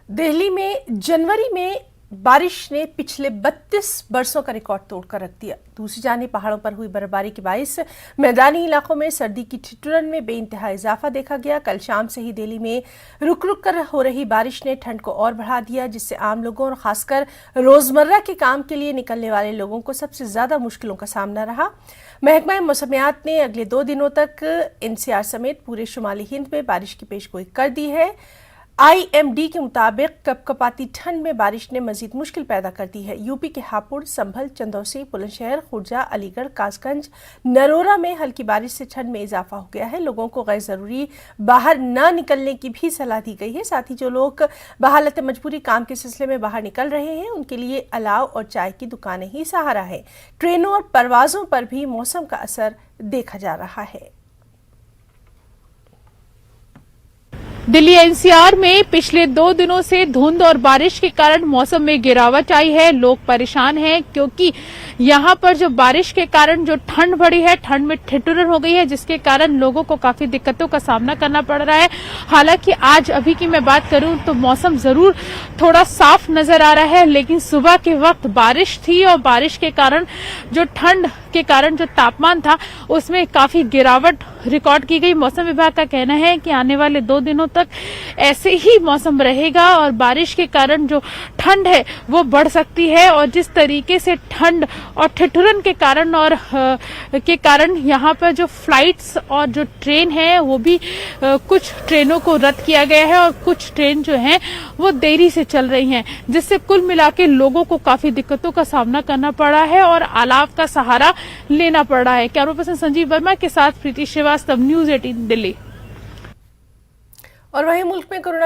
दिल्ली में जनवरी में बारिश ने पिछले 32 बरसों का रिकॉर्ड तोड़कर रख दिया। दूसरी जानिब पहाड़ों पर हुई बर्फबारी के बायस मैदानी इलाकों में सर्दी की ठिठुरन में बेइंतहा इजाफा देखा गया। कल शाम से ही दिल्ली में रुक रुक कर हो रही बारिश ने ठंड को और बढ़ा दिया, जिससे आम लोगों और खासकर रोजमर्रा के काम के लिए निकलने वाले लोगों को सबसे ज्यादा मुश्किलों का सामना रहा। महकमा मौसमियात ने अगले 2 दिनों तक एनसीआर समेत पूरे शुमाली हिंद में बारिश की पेशगोई कर दी है। आईएमडी के मुताबिक कपकपाती ठंड में बारिश ने मजीद मुश्किल पैदा कर दी है। यूपी के हापुड़, संभल, चंदौसी, बुलंदशहर, खुर्जा, अलीगढ़, कासगंज, नरोरा में हल्की बारिश से ठंड में इजाफा हो गया है। लोगों को गैर जरूरी बाहर न निकलने की भी सलाह दी गई है। साथ ही जो लोग बहालत मजबूरी काम के सिलसिले में बाहर निकल रहे हैं, उनके लिए अलाव और चाय की दुकानें ही सहारा है। ट्रेनों और परवाजों पर भी मौसम का असर देखा जा रहा है। दिल्ली एनसीआर में पिछले 2 दिनों से धुंध और बारिश के कारण मौसम में गिरावट आई है। लोग परेशान हैं क्योंकि यहां पर जो बारिश के कारण जो ठंड बढ़ी है, ठंड में ठिठुरन हो गई है, जिसके कारण लोगों को काफी दिक्कतों का सामना करना पड़ रहा है। हालांकि आज अभी की मैं बात करूं तो मौसम जरूर थोड़ा साफ नजर आ रहा है, लेकिन सुबह के वक्त बारिश थी और बारिश के कारण जो ठंड के कारण जो तापमान था उसमें काफी गिरावट रिकॉर्ड की गई। मौसम विभाग का कहना है कि आने वाले 2 दिनों तक ऐसे ही मौसम रहेगा और बारिश के कारण जो ठंड है वो बढ़ सकती है। और जिस तरीके से ठंड और ठिठुरन के कारण यहाँ पर जो फ्लाइट्स और जो ट्रेन है वो भी कुछ ट्रेनों को रद्द किया गया है और कुछ ट्रेन जो है वो देरी से चल रही हैं, जिससे कुल मिला के लोगों को काफी दिक्कतों का सामना करना पड़ा है और अलाव का सहारा लेना पड़ रहा है। कैमरा पर्सन संजीव वर्मा के साथ प्रीति श्रीवास्तव, न्यूज़ 18 दिल्ली। और वहीं मुल्क में कोरोना